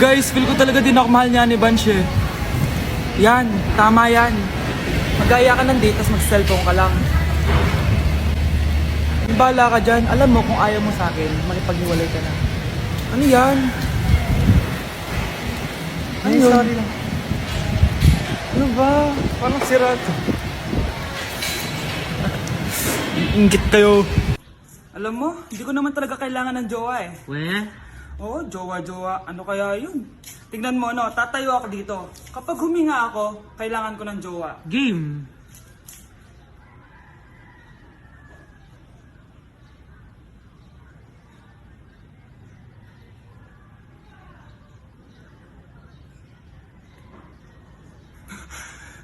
Guys, feel ko talaga din ako mahal niya ni Bansh eh. Yan, tama yan. Magaya ka ng date, tapos mag-cellphone ka lang. Bala ka dyan. Alam mo, kung ayaw mo sa akin, makipaghiwalay ka na. Ano yan? Ano yun? Sorry lang. Ano ba? Parang sira to. Ingit kayo. Alam mo, hindi ko naman talaga kailangan ng jowa eh. Weh? Oo, jowa-jowa. Ano kaya yun? Tingnan mo, no, tatayo ako dito. Kapag huminga ako, kailangan ko ng jowa. Game.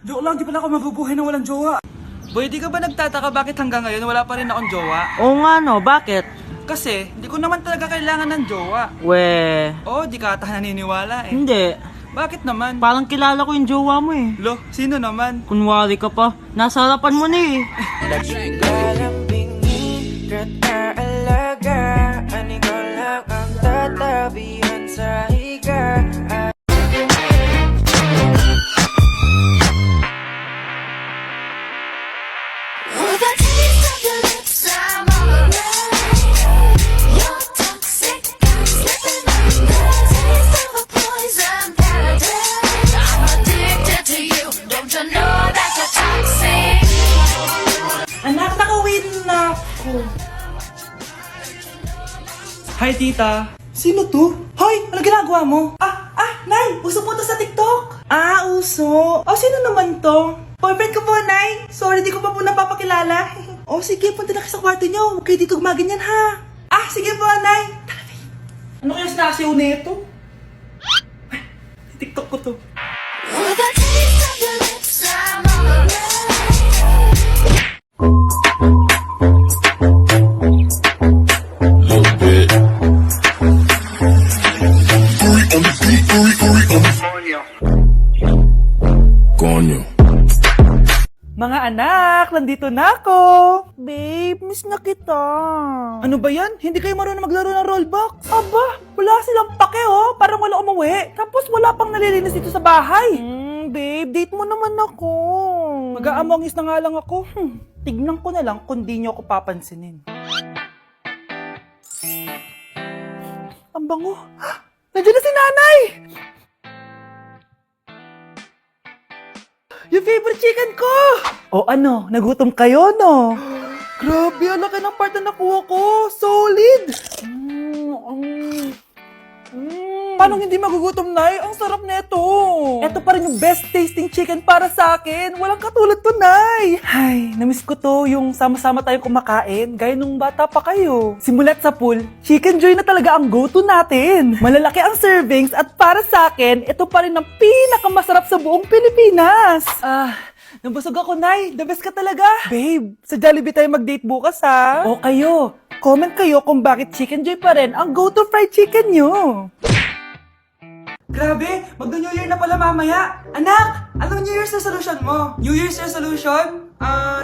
Joke lang, di pala ako mabubuhay ng walang jowa. Boy, di ka ba nagtataka bakit hanggang ngayon wala pa rin akong jowa? Oo nga no, bakit? Kasi, di ko naman talaga kailangan ng jowa. Weh? Oo, di ka ata naniniwala eh. Hindi. Bakit naman? Parang kilala ko yung jowa mo eh. Lo, sino naman? Kunwari ka pa. Nasa harapan mo na eh. Lalambingin ka't aalagaan, ikaw lang ang tatabihan sa higa. With a taste of your lips, I'm alright. You're toxic, I'm slipping under. Taste of a poison paradise. I'm addicted to you, don't you know that you're toxic? Anak, nakawin na ako. Hi, tita. Sino to? Hoy, ano ginagawa mo? Nay, uso po to sa TikTok. Uso. Sino naman to? Boyfriend ko po, Nay. Sorry, di ko pa po napapakilala. Sige, punta na kayo sa kwarto niyo. Huwag kayo dito gumaganyan, ha? Sige po, Nay. Tara, Nay. Ano kaya sinasiyaw na ito? TikTok ko to. With a taste of your lips, I'm alright. Coño. Mga anak, nandito na ako. Babe, miss na kita. Ano ba yan? Hindi kayo marunong maglaro ng rollbox? Aba, wala silang pake oh. Parang wala umuwi. Tapos wala pang nalilinis dito sa bahay. Babe, date mo naman ako. Mag-aamongis na nga lang ako. Tignan ko na lang kung di nyo ako papansinin. Ang bango. Nandiyan na si nanay! Yung favorite chicken ko! Ano? Nagutom kayo, no? Grabe, ang laki ng part na nakuha ko. Solid! Paano hindi magugutom, Nay? Ang sarap nito. Ito pa rin yung best tasting chicken para sa akin. Walang katulad to, Nay. Ay, namiss ko to yung sama-sama tayong kumakain, gaya nung bata pa kayo. Simulat sa pool, Chicken Joy na talaga ang go-to natin. Malalaki ang servings at para sa akin, ito pa rin ang pinakamasarap sa buong Pilipinas. Nabusog ako, Nay. The best ka talaga. Babe, sa Jollibee tayo mag-date bukas, ha? O kayo, comment kayo kung bakit Chicken Joy pa rin ang go-to fried chicken nyo. Grabe, mag-New Year na pala mamaya. Anak, anong New Year's resolution mo? New Year's resolution?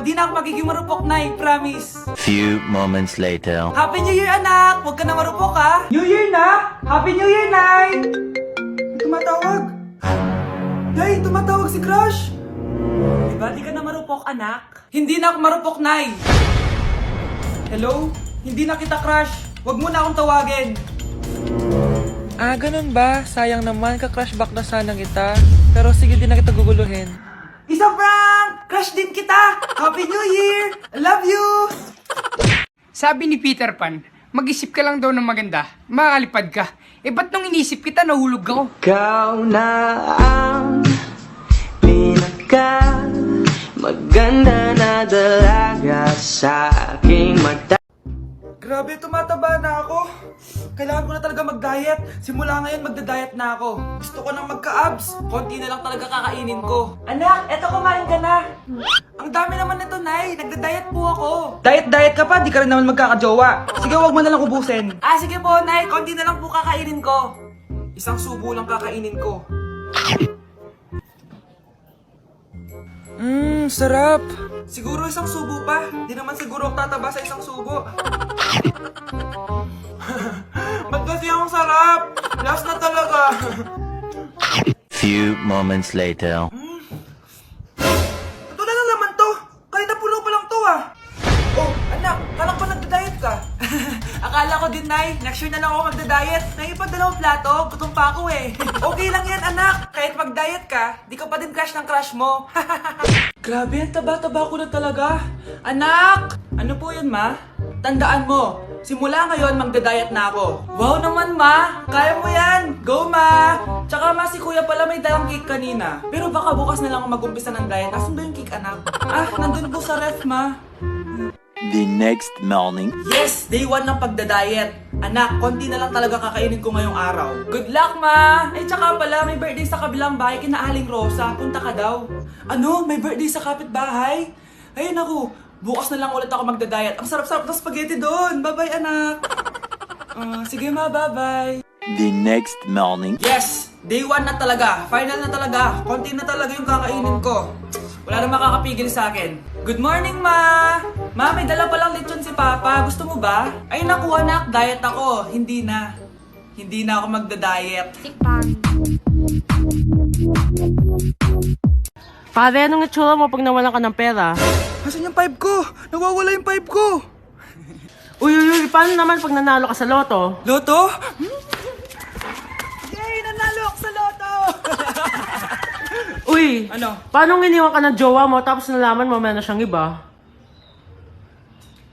Di na ako magiging marupok, Nay, promise. Few moments later. Happy New Year, anak! Huwag ka na marupok, ha? New Year na! Happy New Year, Nay! Tumatawag. Nay, tumatawag si Crush. Diba, di ka na marupok, anak? Hindi na ako marupok, Nay! Hello? Hindi na kita crush. Huwag mo na akong tawagin. Ganun ba? Sayang naman, ka-crush back na sana kita. Pero sige, di na kita guguluhin. Isa prank! Crush din kita! Happy New Year! I love you! Sabi ni Peter Pan, mag-isip ka lang daw ng maganda, makakalipad ka. Ba't nung inisip kita, nahulog ako? Ikaw na ang pinaka maganda na dalaga sa aking mata. Grabe, tumataba na ako. Kailangan ko na talaga mag-diet. Simula ngayon, magda-diet na ako. Gusto ko nang magka-abs. Konti na lang talaga kakainin ko. Anak, eto kumain ka na. Ang dami naman nito, Nay. Nagda-diet po ako. Diet ka pa? Di ka rin naman magkakajowa. Sige, wag mo na lang ubusin. Sige po, Nay. Konti na lang po kakainin ko. Isang subo lang kakainin ko. Sarap. Siguro isang subo pa. Di naman siguro ako tataba sa isang subo. Ba't kasi ang sarap? Last na talaga. Few moments later. Ito na lang naman to. Kanina puno pa lang to ah. Oh, anak, kala ko nagda-diet ka. Akala ko din, Nay. Next year na lang ako magda-diet. Naipag dalawang plato, gutom pa ako eh. Okay lang yan, anak. Kahit mag-diet ka, di ka pa din crush ng crush mo. Grabe, ang taba-taba ko na talaga. Anak! Ano po yun, ma? Tandaan mo, simula ngayon magda-diet na ako. Wow naman, ma! Kaya mo yan! Go, ma! Tsaka ma, si kuya pala may dalang cake kanina. Pero baka bukas na lang ako mag-umpisa ng diet. Asan ba yung cake, anak? Ah, nandun po sa ref, ma. The next morning. Yes! Day 1 ng pagda-diet. Anak, konti na lang talaga kakainin ko ngayong araw. Good luck, ma! Eh, tsaka pala, may birthday sa kabilang bahay kina Aling Rosa. Punta ka daw. Ano? May birthday sa kapitbahay? Ay, naku. Bukas na lang ulit ako magda-diet. Ang sarap-sarap ng spaghetti doon. Bye-bye, anak. Sige, ma. Bye-bye. The next morning. Yes! Day 1 na talaga. Final na talaga. Konti na talaga yung kakainin ko. Wala na makakapigil sa akin. Good morning, ma! Ma, may dala palang lechon si Papa. Gusto mo ba? Ay, naku, anak. Diet ako. Hindi na. Hindi na ako magda-diet. Pare, anong itsura mo pag nawalan ka ng pera? Asan yung 5 ko? Nawawala yung 5 ko. Uy, paano naman pag nanalo ka sa loto? Loto? Yay! Nanalo ako sa loto! Uy, Ano? paano iniwan ka ng jowa mo tapos nalaman mo meron na siyang iba?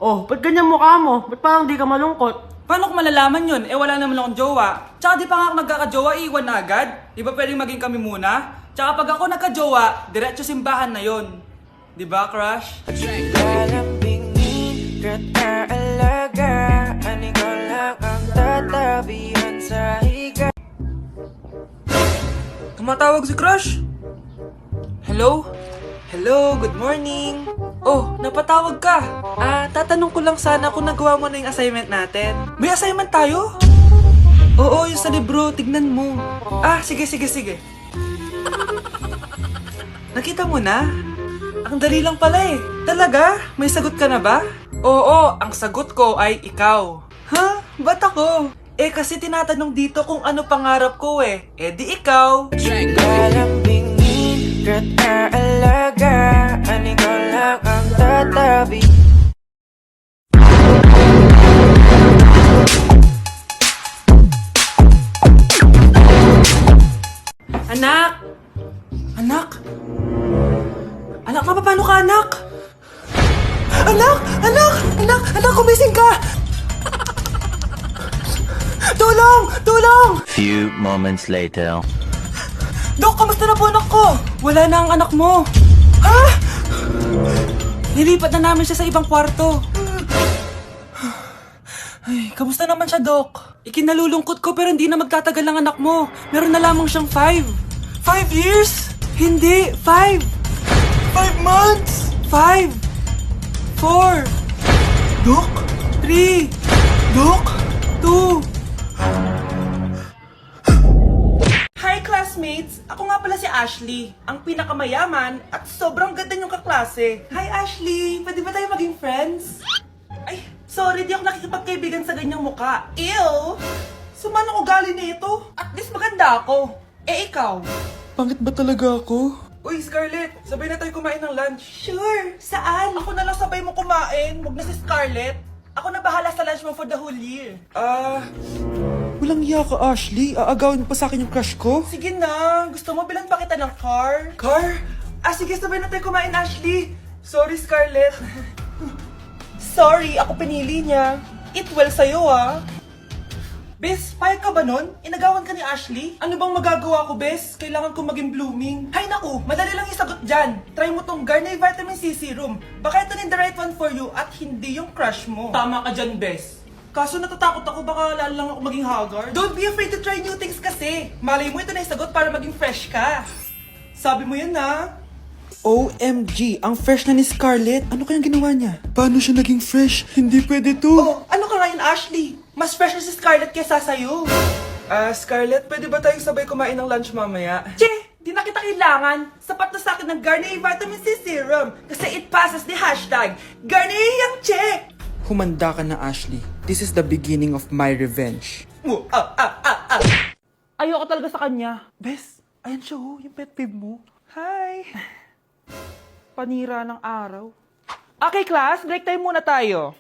Oh, ba't ganyan mukha mo? Ba't parang di ka malungkot? Paano ko malalaman yun? Eh, wala naman akong jowa. Tsaka di pa nga ako nagkakajowa, iwan na agad. Di ba pwedeng maging kami muna? Tsaka pag ako nagkajowa, diretso simbahan na yun. Di ba, crush? Lalambingin kita alaga. Ani ko lang ang tatabihan sa higa. Tumatawag si crush. Hello? Hello, good morning. Oh, napatawag ka. Tatanong ko lang sana kung nagawa mo na yung assignment natin. May assignment tayo? Oo, yung sa libro, tignan mo. Sige. Nakita mo na? Ang dali lang pala eh. Talaga? May sagot ka na ba? Oo, ang sagot ko ay ikaw. Ha? Ba't ako? Eh kasi tinatanong dito kung ano pangarap ko eh. Eh di ikaw. Lalambingin kita alaga. Ani ko lang ang tatabi. Anak! Anak! Anak, paano ka, anak? Anak, kumising ka! Tulong! Few moments later. Dok, kamusta na po anak ko? Wala na ang anak mo. Ha? Nilipat na namin siya sa ibang kwarto. Ay, kamusta naman siya, Dok? Ikinalulungkot ko pero hindi na magtatagal ang anak mo. Meron na lamang siyang 5. 5 years? Hindi, 5. 5 months? 5. 4. Dok? 3. Dok? 2. Hi classmates! Ako nga pala si Ashley, ang pinakamayaman at sobrang ganda niyong kaklase. Hi Ashley! Pwede ba tayo maging friends? Ay, sorry, di ako nakikipagkaibigan sa ganyang muka. Ew! Sumanong ugali na ito. At least maganda ako. Eh ikaw? Pangit ba talaga ako? Uy, Scarlett, sabay na tayo kumain ng lunch. Sure! Saan? Ako na lang sabay mo kumain. Huwag na si Scarlett. Ako na bahala sa lunch mo for the whole year. Walang iya ka, Ashley. Aagawin mo pa sa akin yung crush ko? Sige na. Gusto mo bilan pa kita ng car? Car? Sige, sabay na tayo kumain, Ashley. Sorry, Scarlett. Sorry, ako pinili niya. Eat well sa'yo, Bes, payag ka ba nun? Inagawan ka ni Ashley? Ano bang magagawa ko, Bes? Kailangan ko maging blooming. Hay naku, madali lang isagot dyan. Try mo tong Garnier Vitamin C Serum. Baka ito rin the right one for you at hindi yung crush mo. Tama ka dyan, Bes. Kaso natatakot ako, baka lalo lang ako maging haggard. Don't be afraid to try new things kasi. Malay mo ito na isagot para maging fresh ka. Sabi mo yan, OMG, ang fresh na ni Scarlett. Ano kayang ginawa niya? Paano siya naging fresh? Hindi pwede to. Oh, ano ka ngayon, Ashley? Mas fresh na si Scarlett kesa sa'yo. Scarlett, pwede ba tayong sabay kumain ng lunch mamaya? Che, di na kita kailangan. Sapat na sa akin ng Garnier Vitamin C Serum. Kasi it passes the hashtag Garnier yang che. Humanda ka na, Ashley. This is the beginning of my revenge. Ayoko talaga sa kanya. Bes, ayan siya oh, yung pet peeve mo. Hi! Panira ng araw. Okay, class, break time muna tayo.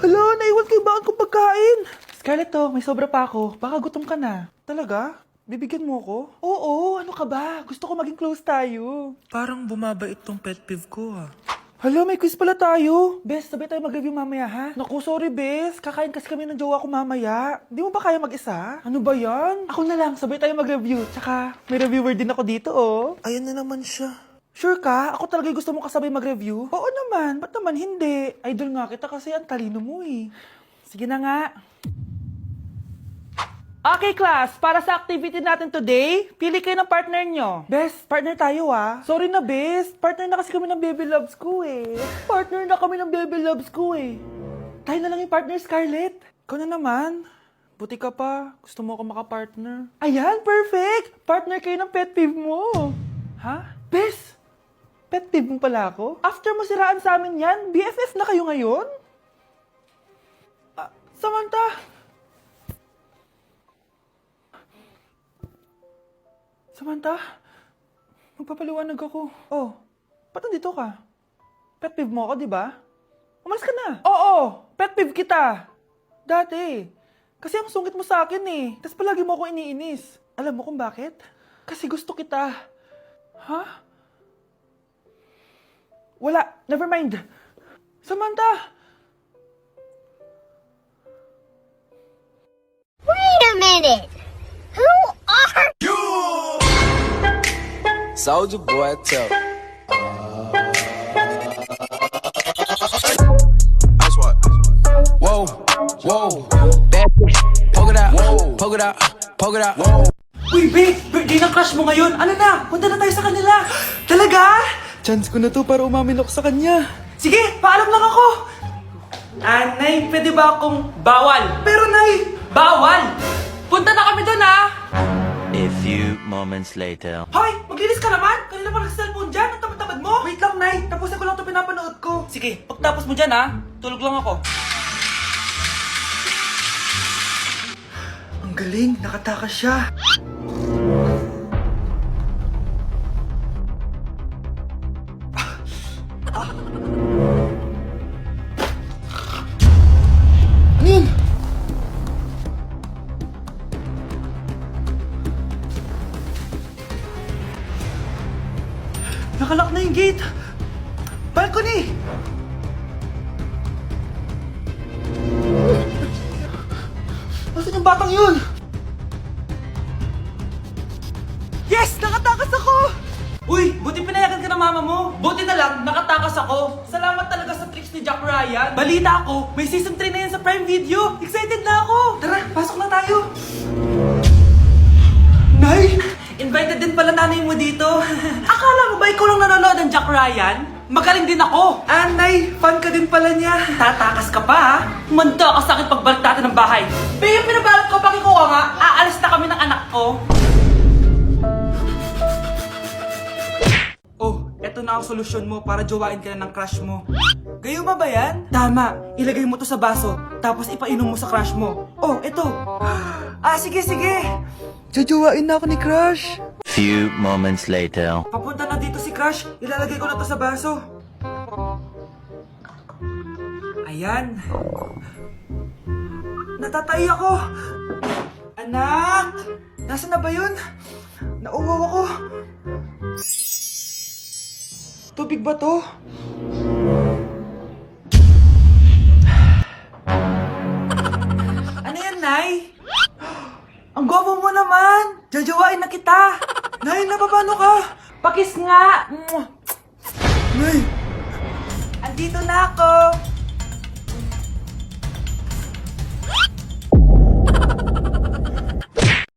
Hala, naiwan kayo ba ang pagkain? Scarlett to, may sobra pa ako. Baka gutom ka na. Talaga? Bibigyan mo ko? Oo, ano ka ba? Gusto ko maging close tayo. Parang bumabait tong pet peeve ko ah. Hala, may quiz pala tayo. Bes, sabay tayo mag-review mamaya ha? Naku, sorry Bes. Kakain kasi kami ng jowa ko mamaya. Di mo ba kaya mag-isa? Ano ba yan? Ako na lang, sabay tayo mag-review. Tsaka, may reviewer din ako dito oh. Ayan na naman siya. Sure ka? Ako talaga gusto mo kasabay mag-review? Oo naman. Ba't naman hindi? Idol nga kita kasi ang talino mo eh. Sige na nga. Okay, class. Para sa activity natin today, pili kayo ng partner nyo. Best, partner tayo ah. Sorry na, best. Partner na kasi kami ng baby loves ko eh. Partner na kami ng baby loves ko eh. Tayo na lang yung partner, Scarlett. Ikaw na naman. Buti ka pa. Gusto mo ako makapartner. Ayan, perfect! Partner kayo ng pet peeve mo. Ha? Best! Pet peeve mo pala ako? After mo siraan sa amin yan, BFF na kayo ngayon? Samantha! Samantha, magpapaliwanag ako. Oh, ba't nandito ka? Pet peeve mo ako, di ba? Umalis ka na. Oo, pet peeve kita. Dati. Kasi ang sungit mo sa akin eh. Tapos palagi mo ako iniinis. Alam mo kung bakit? Kasi gusto kita. Ha? Wala, never mind. Samantha! Wait a minute! Who are Soldier boy, tell. Ice what? Whoa, whoa. That poke it out, poke it out, poke it out. Uy, babe! Birthday ng crush mo ngayon! Ano na? Punta na tayo sa kanila! Talaga? Chance ko na to para umamin ako sa kanya. Sige, paalam lang ako! Nay, pwede ba akong bawal? Pero Nay, bawal! Punta na kami doon ah! A few moments later. Hoy! Maglinis ka naman! Kanina pa nag-cellphone dyan! Ang tamad-tamad mo! Wait lang, Nay! Tapusin ko lang ito pinapanood ko. Sige, pagtapos mo dyan ha, tulog lang ako. Ang galing! Nakatakas siya! Ano yun? Nakalock na yung gate! Balcony! Nasaan yung batang yun? Yes! Nakatakas ako! Uy! Buti pinayagan ka ng mama mo! Buti na lang, nakatakas ako! Salamat talaga sa tricks ni Jack Ryan! Balita ako, may season 3 na yan sa Prime Video! Excited na ako! Tara, pasok na tayo! Nay! Invited din pala nanay mo dito. Akala mo ba ikaw lang nanonood ng Jack Ryan? Magaling din ako. Nay, fan ka din pala niya. Tatakas ka pa ha? Manda ka sa akin pagbalik natin ng bahay. Pero pinabalot ko, pakikuha nga. Aalis na kami ng anak ko. Oh, eto na ang solusyon mo para jowain ka na ng crush mo. Gayuma ba yan? Tama, ilagay mo to sa baso, tapos ipainom mo sa crush mo. Oh, eto. Sige, sige. Jojowain na ako ni Crush. Few moments later. Papunta na dito si Crush. Ilalagay ko na to sa baso. Ayan. Natatay ako. Anak! Nasaan na ba yun? Nauwaw ako. Tubig ba to? Ano yan, Nay? Ang gwapo mo naman! Jajawain na kita! Nay, napapano ka? Pakis nga! Nay! Andito na ako!